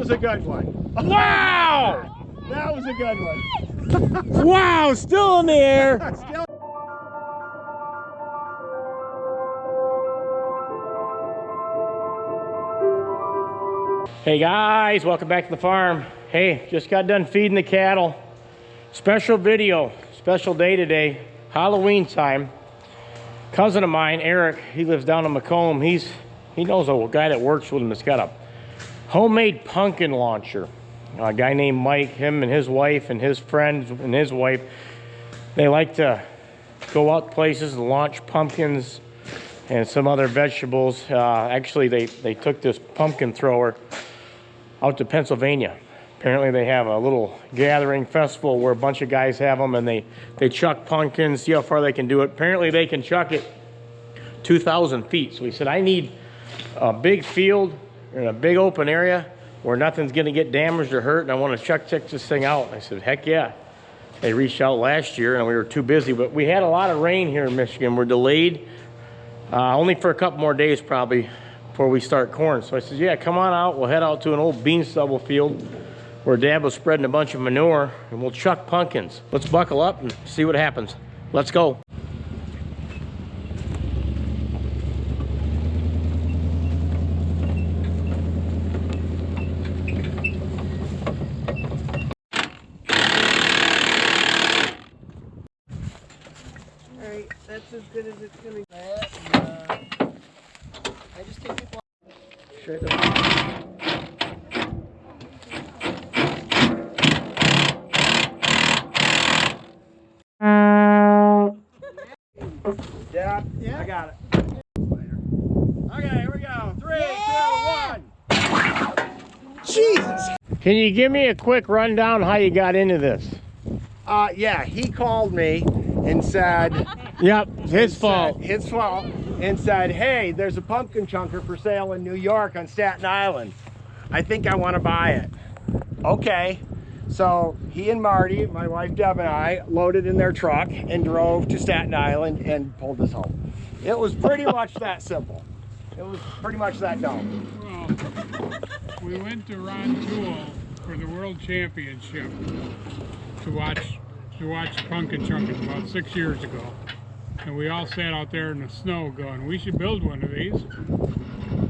was a good one. Wow! That was a good one. Wow, still in the air. Still. Hey guys, welcome back to the farm. Hey, just got done feeding the cattle. Special video, special day today, Halloween time. Cousin of mine, Eric, he lives down in Macomb. He knows a guy that works with him that's got a homemade pumpkin launcher. A guy named Mike, him and his wife and his friends and his wife, they like to go out places and launch pumpkins and some other vegetables. Actually, they took this pumpkin thrower out to Pennsylvania. Apparently they have a little gathering festival where a bunch of guys have them, and they chuck pumpkins, see how far they can do it. Apparently they can chuck it 2,000 feet. So he said, I need a big field in a big open area where nothing's gonna get damaged or hurt, and I wanna check this thing out. I said, heck yeah. They reached out last year and we were too busy, but we had a lot of rain here in Michigan. We're delayed only for a couple more days probably before we start corn. So I said, yeah, come on out. We'll head out to an old bean stubble field where Dad was spreading a bunch of manure, and we'll chuck pumpkins. Let's buckle up and see what happens. Let's go. Alright, that's as good as it's gonna get. I just take it straight up. Yeah, I got it. Okay, here we go. 3, 2, 1. Jesus! Can you give me a quick rundown how you got into this? Yeah, he called me and said, Yep, his fault. His fault, and said, hey, there's a pumpkin chunker for sale in New York on Staten Island. I think I want to buy it. Okay. So he and Marty, my wife Deb, and I loaded in their truck and drove to Staten Island and pulled this home. It was pretty much that simple. It was pretty much that dumb. Well, we went to Ron Tool for the World Championship to watch pumpkin chunking about 6 years ago. And we all sat out there in the snow going, we should build one of these.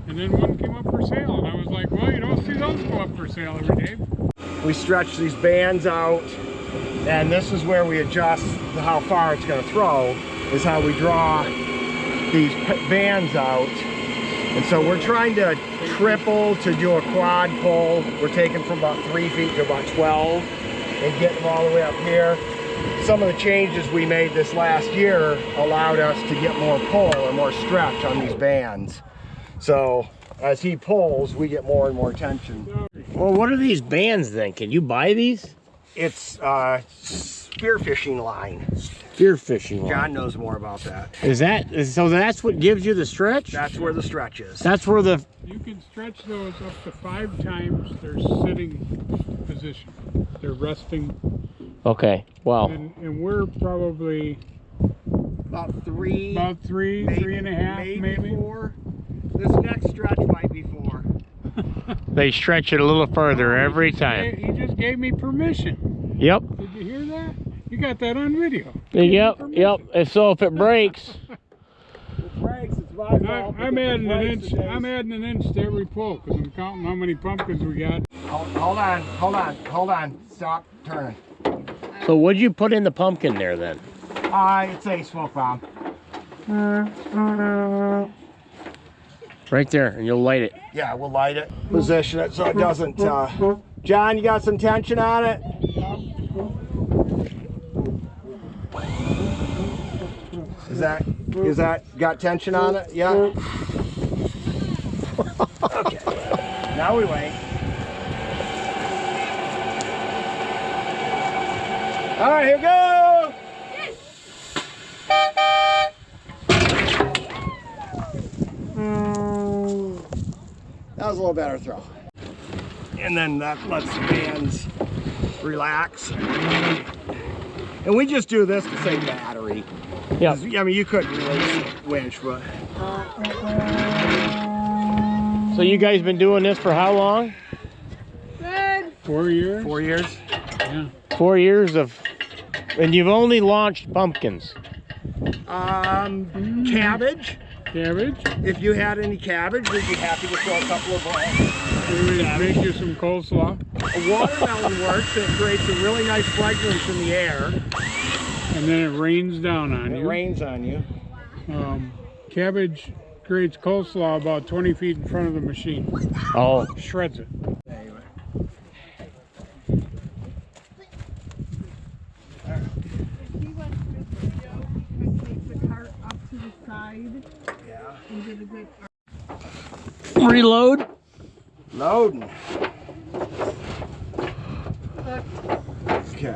And then one came up for sale, and I was like, well, you don't see those go up for sale every day. We stretch these bands out, and this is where we adjust how far it's going to throw, is how we draw these bands out. And so we're trying to triple to do a quad pull. We're taking from about 3 feet to about 12 and getting them all the way up here. Some of the changes we made this last year allowed us to get more pull and more stretch on these bands. So as he pulls, we get more and more tension. Well, what are these bands then? Can you buy these? It's spearfishing line. Spearfishing line. John knows more about that. So that's what gives you the stretch? That's where the stretch is. That's where the... You can stretch those up to 5 times their sitting position. They're resting. Okay, wow. And we're probably about three and a half, maybe. 4. This next stretch might be 4. They stretch it a little further every time. He just gave me permission. Yep. Did you hear that? You got that on video. Yep. And so if it breaks... It breaks, it's my fault. I'm adding an inch to every pull because I'm counting how many pumpkins we got. Hold on. Stop turning. So what'd you put in the pumpkin there then? It's a smoke bomb. Right there, and you'll light it. Yeah, we'll light it. Position it so it doesn't... John, you got some tension on it? Is that got tension on it? Yeah? Okay. Now we wait. All right, here we go! That was a little better throw. And then that lets the bands relax. And we just do this to save battery. Yeah. I mean, you couldn't really winch, but. So you guys been doing this for how long? 4 years? 4 years. Yeah. 4 years of, and you've only launched pumpkins. Cabbage. Cabbage? If you had any cabbage, we'd be happy to throw a couple of balls. We would make you some coleslaw. A watermelon works. It creates a really nice fragrance in the air. And then it rains down on It you. rains on you. Cabbage creates coleslaw about 20 feet in front of the machine. Oh, Shreds it. He went to this video because take the cart up to the side. Yeah. And did a good. reload. Loading. Okay.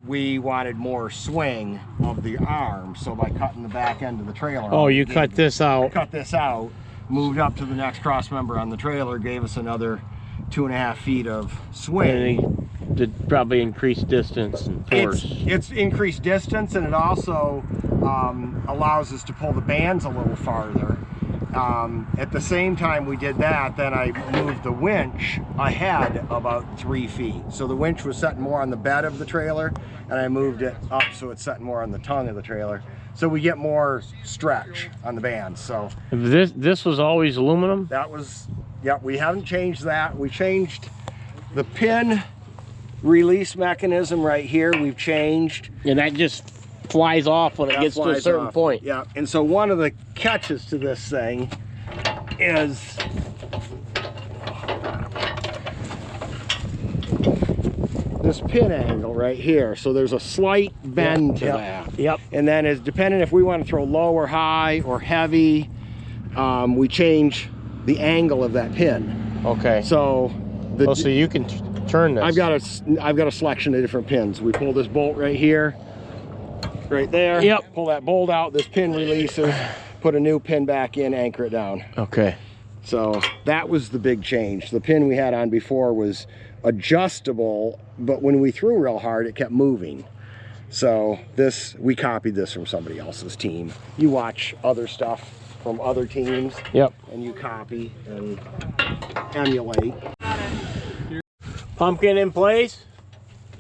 We wanted more swing of the arm, so by cutting the back end of the trailer. Oh, off, you cut this out. Cut this out, moved up to the next cross member on the trailer, gave us another 2.5 feet of swing. And did probably increase distance and force. It's increased distance, and it also allows us to pull the bands a little farther. At the same time we did that, then I moved the winch ahead about 3 feet. So the winch was sitting more on the bed of the trailer, and I moved it up so it's sitting more on the tongue of the trailer. So we get more stretch on the bands. So This was always aluminum? that was, yeah, we haven't changed that. We changed the pin release mechanism right here. We've changed. And that just flies off when it gets to a certain point. Yeah, and so one of the catches to this thing is this pin angle right here. So there's a slight bend to that. Yep. And then is depending if we want to throw low or high or heavy, we change the angle of that pin. Okay. So So you can turn this. I've got a selection of different pins. We pull this bolt right here, right there. Yep. Pull that bolt out, this pin releases, put a new pin back in, anchor it down. Okay. So that was the big change. The pin we had on before was adjustable, but when we threw real hard, it kept moving. So we copied this from somebody else's team. You watch other stuff from other teams. Yep. And you copy and emulate. Pumpkin in place.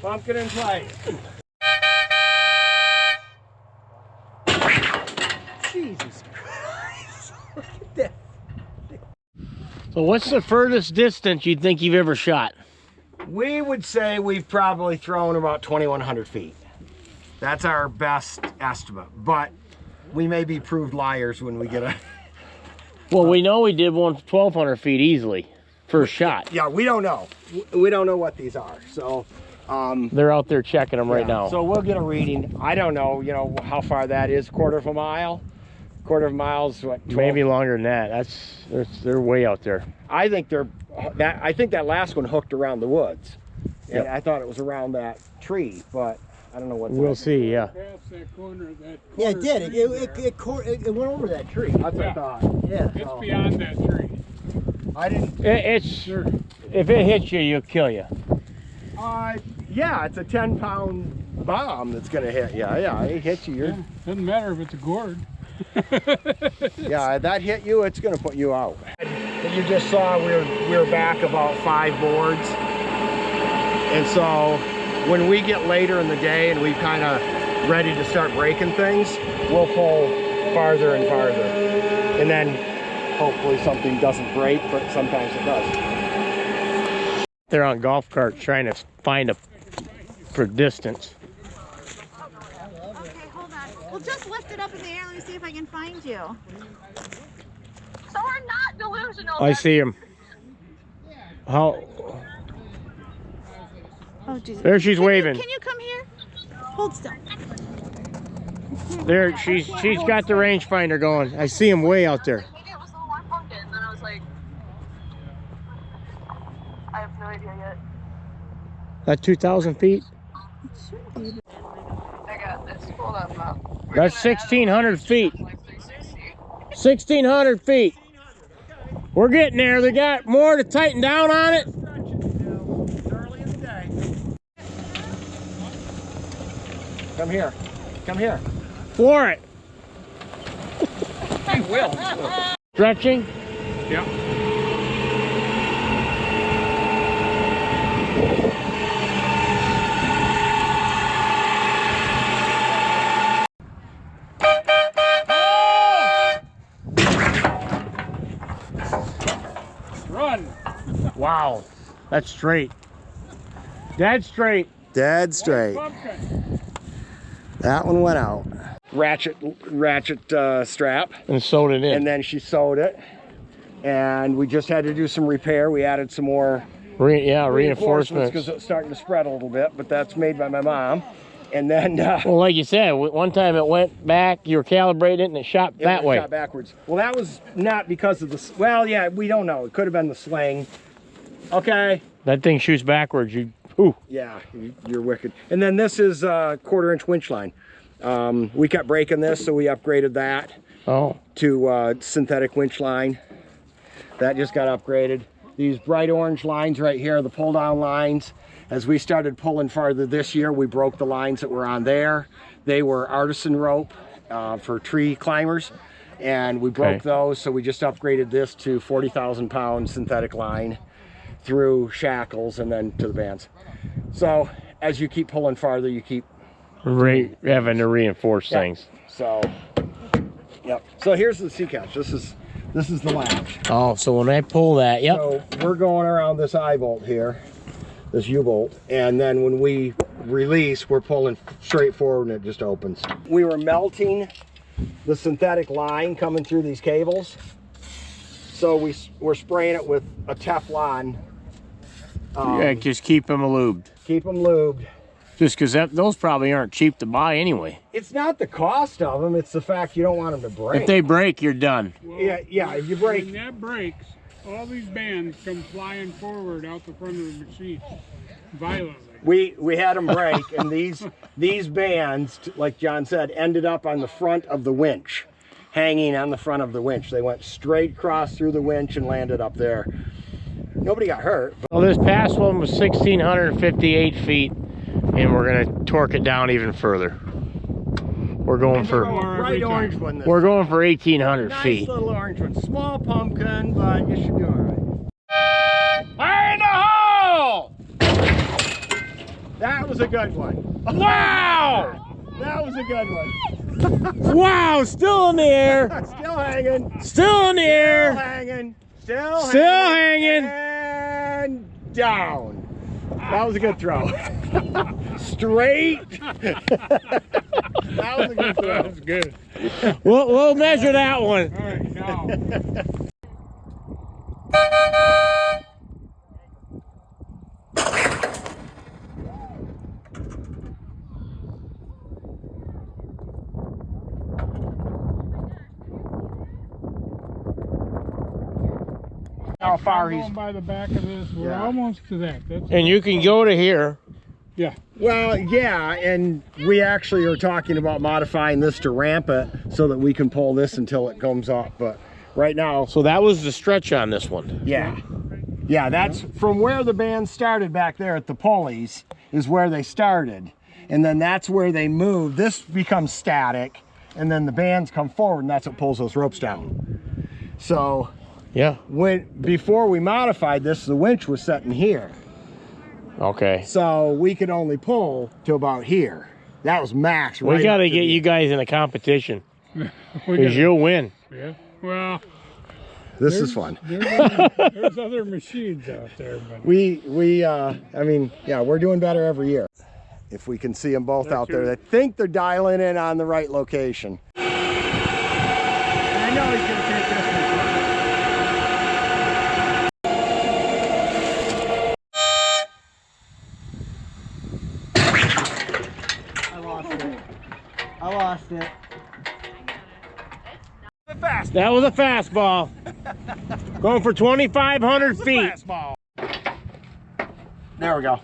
Pumpkin in place. Jesus Christ. Look at that. So what's the furthest distance you think you've ever shot? We would say we've probably thrown about 2,100 feet. That's our best estimate, but we may be proved liars when we get a... Well, we know we did one 1,200 feet easily. First shot. Yeah, we don't know. We don't know what these are, so... They're out there checking them right now. So we'll get a reading. I don't know, you know, how far that is, quarter of a mile? Quarter of a mile is what? 12? Maybe longer than that. They're way out there. I think I think that last one hooked around the woods. Yep. And I thought it was around that tree, but I don't know what. We'll see, yeah. Past that corner, Yeah, it did. It went over that tree. That's what I thought. Yeah. It's beyond that tree. I didn't. If it hits you, you'll kill you. Yeah, it's a 10-pound bomb that's gonna hit you. Yeah, it hits you. Yeah, doesn't matter if it's a gourd. Yeah, that hit you, it's gonna put you out. You just saw we were back about 5 boards, and so when we get later in the day and we kind of ready to start breaking things, we'll pull farther and farther, and then hopefully something doesn't break, but sometimes it does. They're on golf carts trying to find for distance. Okay, hold on. Well, just lift it up in the air. Let me see if I can find you. So we're not delusional. I see him. How? Oh, Jesus. There she's waving. Can you come here? Hold still. There, she's got the rangefinder going. I see him way out there. It was a little more pumpkin, and then I was like, I have no idea yet. That 2,000 feet? I got this. Hold on, Mom. That's 1,600 feet. 1,600 feet. We're getting there. They got more to tighten down on it. Come here. Come here. Floor it. I will. Stretching. Yeah. Run. Wow. That's straight. Dead straight. Dead straight. Pumpkin. That one went out. Ratchet strap. And sewed it in. And then she sewed it. And we just had to do some repair. We added some more reinforcements. because it's starting to spread a little bit, but that's made by my mom. And then well, like you said, one time it went back, you were calibrating it and it shot that way. Shot backwards. Well, that was not because of the, well, yeah, we don't know. It could have been the sling. Okay. That thing shoots backwards. Ooh. Yeah, you're wicked. And then this is a 1/4-inch winch line. We kept breaking this, so we upgraded that to synthetic winch line. That just got upgraded. These bright orange lines right here are the pull down lines. As we started pulling farther this year, we broke the lines that were on there. They were artisan rope for tree climbers, and we broke those, so we just upgraded this to 40,000 pound synthetic line through shackles and then to the bands. So as you keep pulling farther, you keep having to reinforce things. So, so here's the sea catch. This is the latch. Oh, so when I pull that, So we're going around this eye bolt here, this U-bolt, and then when we release, we're pulling straight forward and it just opens. We were melting the synthetic line coming through these cables, so we're spraying it with a Teflon. Just keep them lubed. Keep them lubed. Just because those probably aren't cheap to buy anyway. It's not the cost of them, it's the fact you don't want them to break. If they break, you're done. Well, yeah, if you break. When that breaks, all these bands come flying forward out the front of the machine violently. We had them break, and these bands, like John said, ended up on the front of the winch, hanging on the front of the winch. They went straight across through the winch and landed up there. Nobody got hurt. Well, this past one was 1,658 feet, and we're gonna torque it down even further. We're going for bright orange one. We're going for 1,800 feet. Nice little orange one. Small pumpkin, but you should do all right. Fire in the hole! That was a good one. Wow! That was a good one. Wow! Still in the air. Still hanging. Still in the air. Still hanging. Still hanging. And down. That was a good throw. Straight. That was a good throw. That was good. We'll measure that one. All right, now. How far I'm he's going by the back of this. We're almost to that. And you can go to here. Yeah. Well, yeah, and we actually are talking about modifying this to ramp it so that we can pull this until it comes up. But right now, So that was the stretch on this one. yeah, that's from where the band started back there at the pulleys is where they started, and then that's where they moved. This becomes static, and then the bands come forward, and that's what pulls those ropes down. So Yeah. before we modified this, the winch was sitting here. Okay. So we could only pull to about here. That was max. We got to get you guys in a competition because you'll win. Yeah. Well, This is fun. there's other machines out there, but I mean, yeah, we're doing better every year. If we can see them both out there, I think they're dialing in on the right location. And I know he's going to take this one. I lost it. That was a fastball. Going for 2,500 feet. There we go.